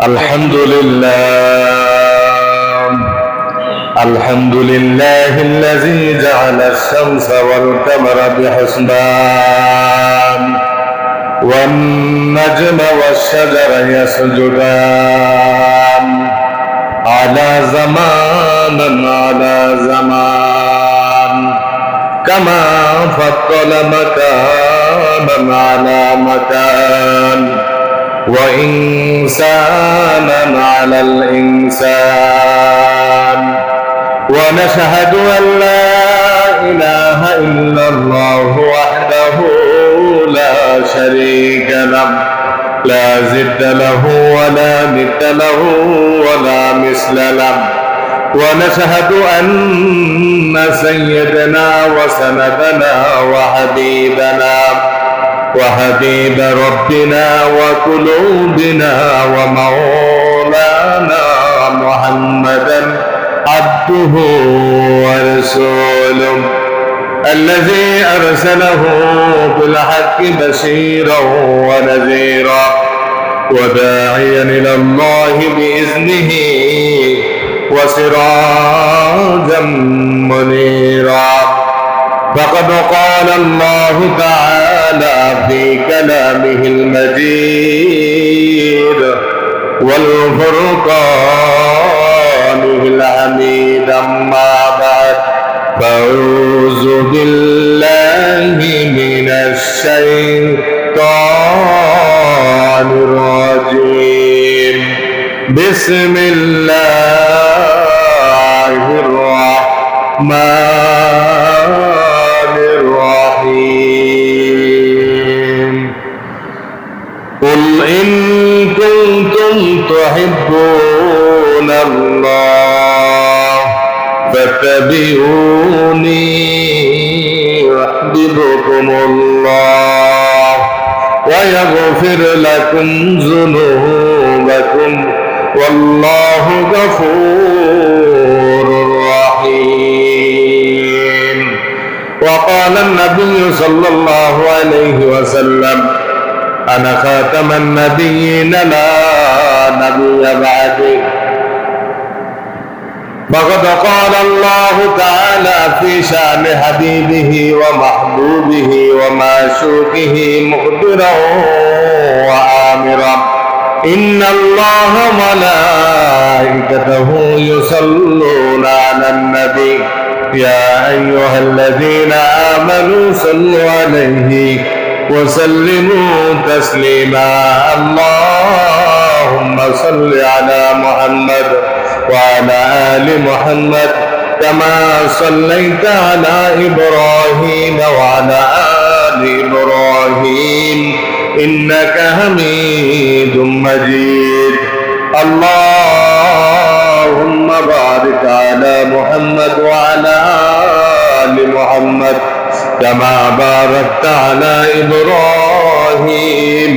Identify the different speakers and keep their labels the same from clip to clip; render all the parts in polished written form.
Speaker 1: الحمد لله الحمد لله الذي جعل الشمس والقمر بحسبان والنجم والشجر يسجدان على زمان كما فضل مكانا على مكان وإنسانا على الإنسان ونشهد أن لا إله إلا الله وحده لا شريك له لا ضد له ولا ند له ولا مثل له ونشهد أن سيدنا وسندنا وحبيب ربنا وقلوبنا ومولانا محمدا عبده ورسوله الذي أرسله بالحق بشيرا ونذيرا وداعيا إلى الله بإذنه وسراجا منيرا فقد قال الله تعالى في كلامه المجيد والفرقانه الحميد أما بعد فأعوذ بالله من الشيطان الرجيم بسم الله الرحمن الرحيم قل إن كنتم تحبون الله فاتبعوني يحببكم الله ويغفر لكم ذنوبكم والله غفور رحيم وقال النبي صلى الله عليه وسلم أنا خاتم النبيين لا نبي بعدي فقد قال الله تعالى في شأن حبيبه ومحبوبه ومعشوقه مخبرا وآمرا إن الله ملائكته يصلون على النبي يا أيها الذين آمنوا صلوا عليه وسلموا تسليما اللهم صل على محمد وعلى آل محمد كما صليت على إبراهيم وعلى آل إبراهيم إنك حميد مجيد اللهم بارك على محمد وعلى آل محمد كما باركت على إبراهيم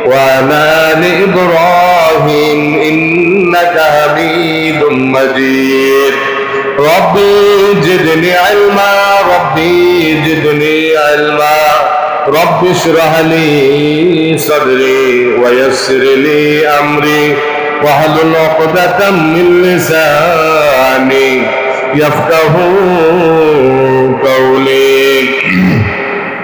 Speaker 1: وعلى آل إبراهيم إنك حميد مجيد ربي زدني علما رب اشرح لي صدري ويسر لي أمري واحلل عقدة من لساني يفقه قولي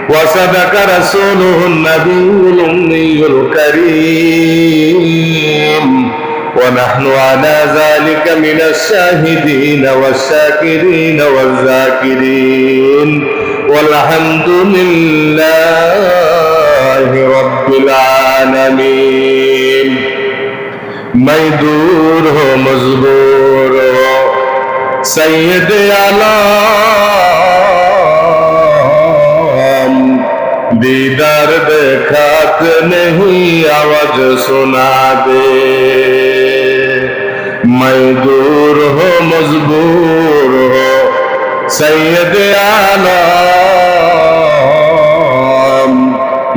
Speaker 1: وصدق رسوله النبي الأمي الكريم ونحن على ذلك من الشاهدين والشاكرين والذاكرين والحمد لله رب العالمين میں دور ہو مجبور ہو سید عالم دیدار دیکھات نہیں آواز سنا دے میں دور ہو مجبور ہو سید عالم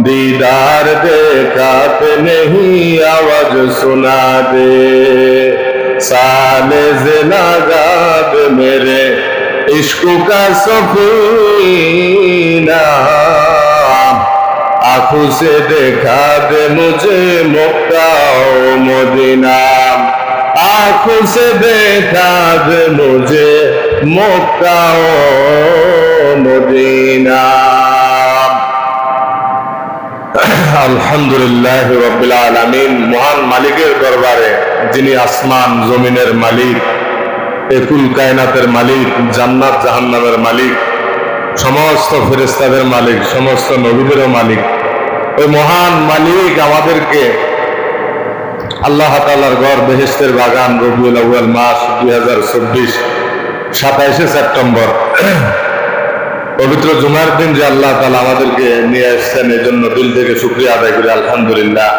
Speaker 1: دیدار دیکھات نہیں آواز سنا دے سالے زناگاد میرے عشق کا سفینہ आंखों से देखा दे मुझे मक्का ओ मदीना, आंखों से देखा दे मुझे मक्का ओ मदीना। আলহামদুলিল্লাহ রাব্বিল আলামিন। মহান মালিকের দরবারে, যিনি আসমান জমিনের মালিক, একুল কায়নাতের মালিক, জান্নাত জাহান্নামের মালিক, সমস্ত ফেরেশতাদের মালিক, সমস্ত নবীদেরও মালিক, ওই মহান মালিক আমাদেরকে আল্লাহ তাআলার ঘর বেহেশতের বাগান রবিউল আউয়াল মাস 2024 27শে সেপ্টেম্বর পবিত্র জুমার দিন যে আল্লাহ তাআলা আমাদেরকে নিয়ে আসছেন, এজন্য দিল থেকে শুকরিয়া আদায় করি আলহামদুলিল্লাহ।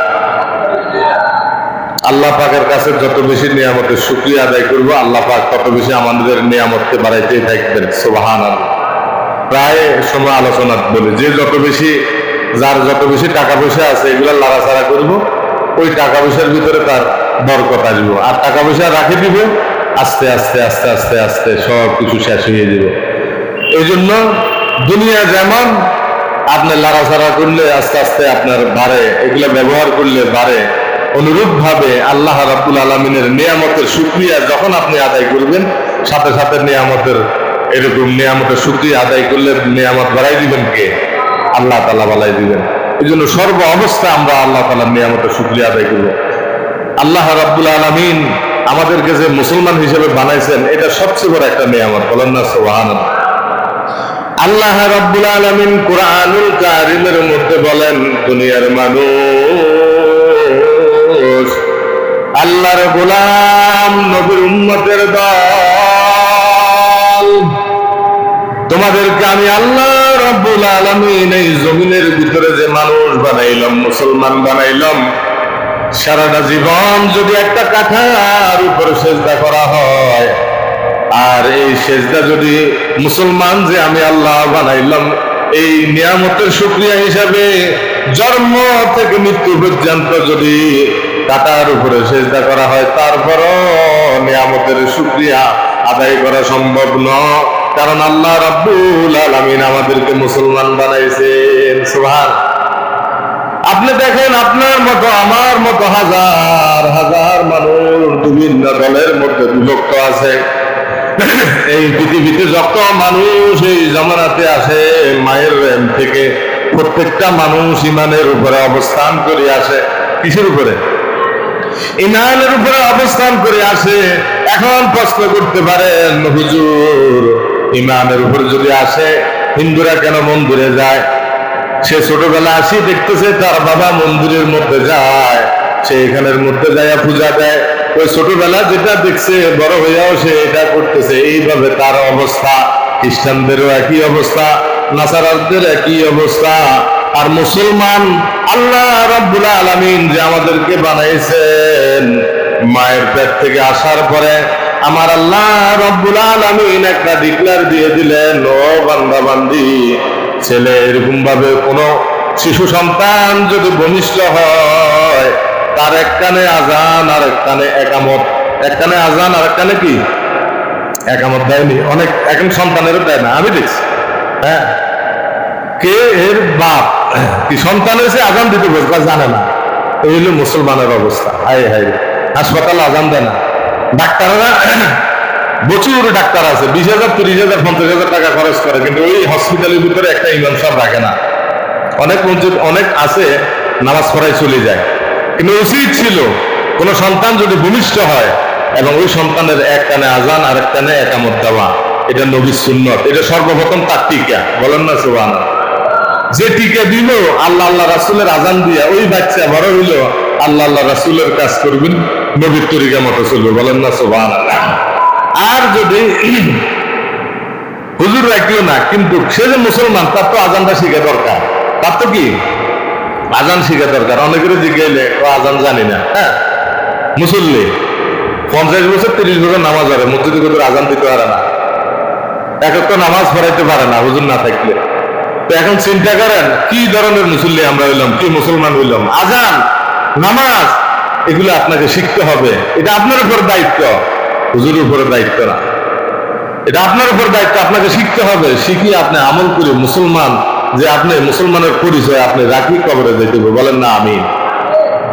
Speaker 1: আল্লাহ পাকের কাছে যত বেশি নিয়ামতের শুকরিয়া আদায় করবো, আল্লাহ পাক তত বেশি আমাদের নিয়ামতকে বাড়াইতেই থাকবেন। সুবহানাল্লাহ। প্রায় সময় আলোচনা বলি যে যার যত বেশি টাকা পয়সা আছে এগুলো লাড়াছাড়া করবো, ওই টাকা পয়সার ভিতরে তার বরকত আসবো, আর টাকা পয়সা রাখে দিব, আস্তে আস্তে আস্তে আস্তে আস্তে সব কিছু শেষ হয়ে যাবে। এই জন্য দুনিয়া যেমন আপনি লাড়াছাড়া করলে আস্তে আস্তে আপনার বাড়ে, এগুলো ব্যবহার করলে বাড়ে, অনুরূপ ভাবে আল্লাহ রাব্বুল আলামিনের নিয়ামতের শুকরিয়া যখন আপনি আদায় করবেন, সাথে সাথে নিয়ামতের শুকরিয়া আদায় করলে নিয়ামত বাড়াই দিবেন কে? আল্লাহ তাআলা বাড়াই দিবেন। এই জন্য সর্ব অবস্থা আমরা আল্লাহ তাআলার নিয়ামতের শুকরিয়া আদায় করব। আল্লাহ রাব্বুল আলামিন আমাদেরকে যে মুসলমান হিসেবে বানাইছেন, এটা সবচেয়ে বড় একটা নিয়ামত, বলেন না সুবহানাল্লাহ। আল্লাহ রাব্বুল আলামিন কুরআনুল কারীমের মধ্যে বলেন, দুনিয়ার মানুষ, আল্লাহর গোলাম, নবীর উম্মতের দল, তোমাদেরকে আমি আল্লাহ রাব্বুল আলামিন এই জমিনের ভিতরে যে মানুষ বানাইলাম, মুসলমান বানাইলাম, সারাটা জীবন যদি একটা কাঠার উপরে সেজদা করা হয়, আর এই সেজদা যদি মুসলমান যে আমি আল্লাহ বানাইলাম এই নিয়ামতের শুকরিয়া হিসাবে জন্ম থেকে মৃত্যু পর্যন্ত যদি কাটার উপরে সেজদা করা হয়, তারপরও নিয়ামতের শুকরিয়া আদায় করা সম্ভব নয়, কারণ আল্লাহ রাব্বুল আলামিন আমাদেরকে মুসলমান বানাইছেন। সুবহানাল্লাহ। আপনি দেখেন, আপনার মতো আমার মতো হাজার হাজার মানুষ বিভিন্ন দলের মধ্যে বিভক্ত আছে। এই পৃথিবীতে যত মানুষ এই জামানাতে আসে, মায়ের রেম থেকে প্রত্যেকটা মানুষ ইমানের উপরে অবস্থান করে আসে। কিসের উপরে? ইমানের উপরে অবস্থান করে আসে। এখন প্রশ্ন করতে পারেন, হুজুর ইমানের উপরে যদি আসে, হিন্দুরা কেন মন্দিরে যায়? সে ছোটবেলা আসি দেখতেছে তার বাবা মন্দিরের মধ্যে যায়, সে এখানের মধ্যে যায় পূজা দেয়, ওই ছোটবেলা যেটা দেখছে বড় হইয়াও সে এটা করতেছে। এইভাবে তার অবস্থা। খ্রিস্টানদেরও একই অবস্থা, নাসারাদের একই অবস্থা। আর মুসলমান, আল্লাহ রাব্বুল আলামিন যে আমাদেরকে বানাইছেন, মায়ের পেট থেকে আসার পরে আমার আল্লাহ রাব্বুল আলামিন একটা ডিক্লার দিয়ে দিলেন, ও বান্দা বান্দি, ছেলে এরকম ভাবে কোন শিশু সন্তান যদি ভূমিষ্ঠ হয়, তার এক কানে আজান আর এক কানে একামত, এক কানে আজান আর এক কানে কি একামত দেয়নি। অনেক এখন সন্তানেরও দেয় না, আমি দেখছি। হ্যাঁ, কে এর বাপ কি সন্তান হয়েছে আজান দিতে বলবে, জানে না। এই হলো মুসলমানের অবস্থা। হায় হায়, হাসপাতালে আজান দেয় না। ডাক্তাররা প্রচুর ডাক্তার আছে, 20,000 30,000 50,000 টাকা খরচ করে, কিন্তু ওই হসপিটালের ভিতরে একটা ইমাম সাহেব রাখে না। অনেক মসজিদ অনেক আছে, নামাজ পড়ায় চলে যায়। কিন্তু উচিত ছিল কোন সন্তান যদি ভূমিষ্ঠ হয় এবং ওই সন্তানের এক কানে আজান আর এক কানে একামত দেওয়া, এটা নবীর সুন্নত। এটা সর্বপ্রথম তার টিকা, বলেন না সুবহানাল্লাহ। যে টিকা দিল আল্লাহ আল্লাহ রাসূলের আজান দিয়া, ওই বাচ্চা বড় হইল আল্লাহ আল্লাহ রাসূলের কাজ করবেন, নবীর তরিকা মতো চলবে, বলেন না সুবহানাল্লাহ। আর যদি হুজুর রাখলো না, কিন্তু সে যে মুসলমান, তার তো আজানটা শিখা দরকার। তার তো কি আজান শিখা দরকার। অনেকের জিজ্ঞাসা ও আজান জানি না। হ্যাঁ, মুসল্লি 50 বছর 30 বছর নামাজ পড়ে, মসজিদে কোথাও আজান দিতে পারে না, এক একটা নামাজ পড়াইতে পারে না হুজুর না থাকলে। তো এখন চিন্তা করেন কি ধরনের মুসল্লি আমরা হইলাম, কি মুসলমান হইলাম। আজান, নামাজ, এগুলো আপনাকে শিখতে হবে। এটা আপনার উপর দায়িত্ব, হুজুরের উপরে দায়িত্ব না। এটা আপনার উপর দায়িত্ব, আপনাকে শিখতে হবে। শিখিয়ে আপনি আমল করে মুসলমান যে আপনি মুসলমানের পরিচয় আপনি রাখি কবরে যেতে হবে, বলেন না আমিন।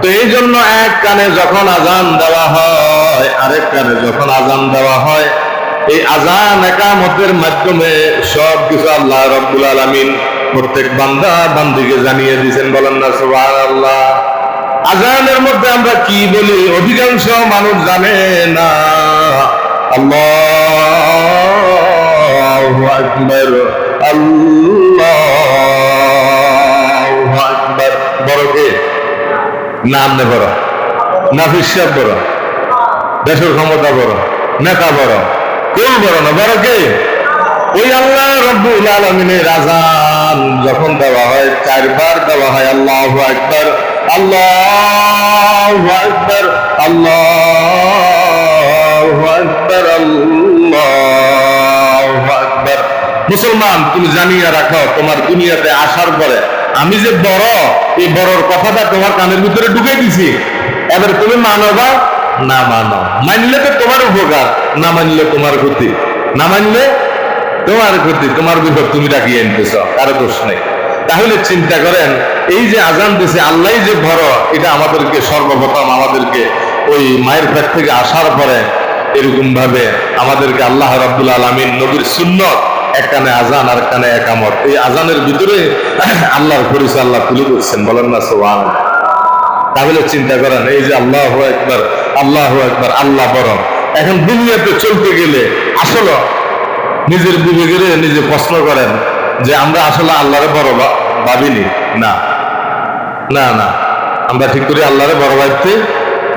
Speaker 1: তো এই জন্য এক কানে যখন আজান দেওয়া হয়, আরেক কানে যখন আজান দেওয়া হয়, এই আজান একামতের মাধ্যমে সবকিছু আল্লাহ রাব্বুল আলামিন প্রত্যেক বান্দা বান্দিকে জানিয়ে দিয়েছেন, বলেন না সুবহানাল্লাহ। আজানের মধ্যে আমরা কি বলি অধিকাংশ মানুষ জানে না। আল্লাহু আকবার, আল্লাহু আকবার। বড় কে? না আপনি বড়, না ফিসাব বড়, দেশের ক্ষমতা বড়, নেতা বড়, কেউ বড় না, বড় কে? ওই আল্লাহ রাব্বুল আলামিনের আযান যখন দেওয়া হয়, 4 বার দেওয়া হয়, আল্লাহু আকবার, আল্লাহু আকবার, আল্লাহু আকবার, আল্লাহু আকবার। মুসলমান, তুমি জানিয়ে রাখো, তোমার দুনিয়াতে আসার পরে আমি যে বড়, এই বড়র কথাটা তোমার কানের ভিতরে ঢুকে দিছি। এবার তুমি মানো বা না মানো। মানলে তো তোমার উপকার, না মানলে তোমার ক্ষতি, না মানলে তোমার ক্ষতি, তোমার বিপদ তুমি ডাকিয়ে আনতেছ, কারো দোষ নেই। তাহলে চিন্তা করেন, এই যে আজান দিছে আল্লাহ যে বড়, এটা আমাদেরকে সর্বপ্রথম আমাদেরকে ওই মায়ের পেট থেকে আসার পরে এরকম ভাবে আমাদেরকে আল্লাহ রাব্বুল আলামিন নবীর সুন্নত, এক কানে আজান আর কানে একামত, এই আজানের ভিতরে আল্লাহর পরিচয় আল্লাহ তুলে ধরছেন, বলেন না সুবহানাল্লাহ। তাহলে চিন্তা করেন, এই যে আল্লাহু আকবার, আল্লাহু আকবার, আল্লাহ বড়। এখন দুনিয়াতে চলতে গেলে আসলে নিজের বিবেকের নিজে প্রশ্ন করেন যে আমরা আসলে আল্লাহরে বড় ভাবিনি। না না না, আমরা ঠিক করে আল্লাহরে বড় ভাবতে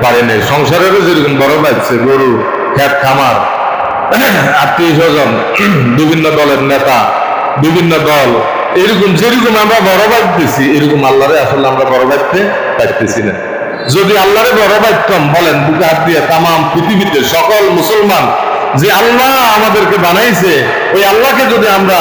Speaker 1: পারি নাই। সংসারেরও যেরকম বড় ভাবছে, গরু, ক্ষেত খামার, আত্মীয় স্বজন, বিভিন্ন দলের নেতা, বিভিন্ন দল, এরকম যেরকম আমরা বড় ভাবতেছি, এরকম আল্লাহরে আসলে আমরা বড় ভাবতে পারতেছি না। যদি আল্লাহরে বড় ভাবতাম, বলেন বুকে হাত দিয়ে তাম পৃথিবীতে সকল মুসলমান যে আল্লাহ আমাদেরকে বানাইছে, ওই আল্লাহকে যদি আমরা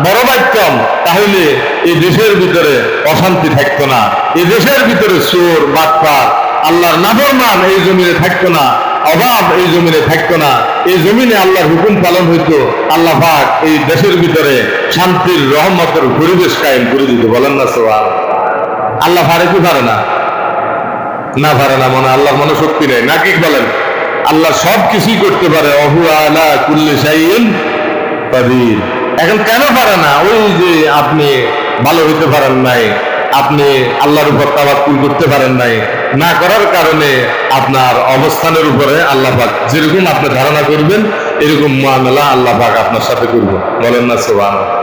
Speaker 1: বড় ভাবতাম, তাহলে এই দেশের ভিতরে অশান্তি থাকতো না, এই দেশের ভিতরে চোর বাটপার আল্লাহর নাফরমান এই জমিনে থাকতো না, অভাব এই জমিনে থাকতো না, এই জমিনে আল্লাহর হুকুম পালন হইতো। আল্লাহ পাক এই দেশের ভিতরে শান্তির রহমতের পরিবেশ কায়েম করে দিত, বলেন না সুবহানাল্লাহ। আল্লাহ পারে কি পারে না? না পারে না, মনে আল্লাহর মনে শক্তি নেই নাকি? বলেন, আল্লাহ সব কিছুই করতে পারে, অহু আলা কুল্লি শাইইন কাদির। এখন কেন পারে না? ওই যে আপনি ভালো হইতে পারেন নাই, আপনি আল্লাহর উপর তাওয়াক্কুল করতে পারেন নাই, না করার কারণে আপনার অবস্থানের উপরে আল্লাহ পাক যেরকম আপনি ধারণা করবেন, এরকম মুআমালা আল্লাহ পাক আপনার সাথে করবেন, বলেন না সুবহানাল্লাহ।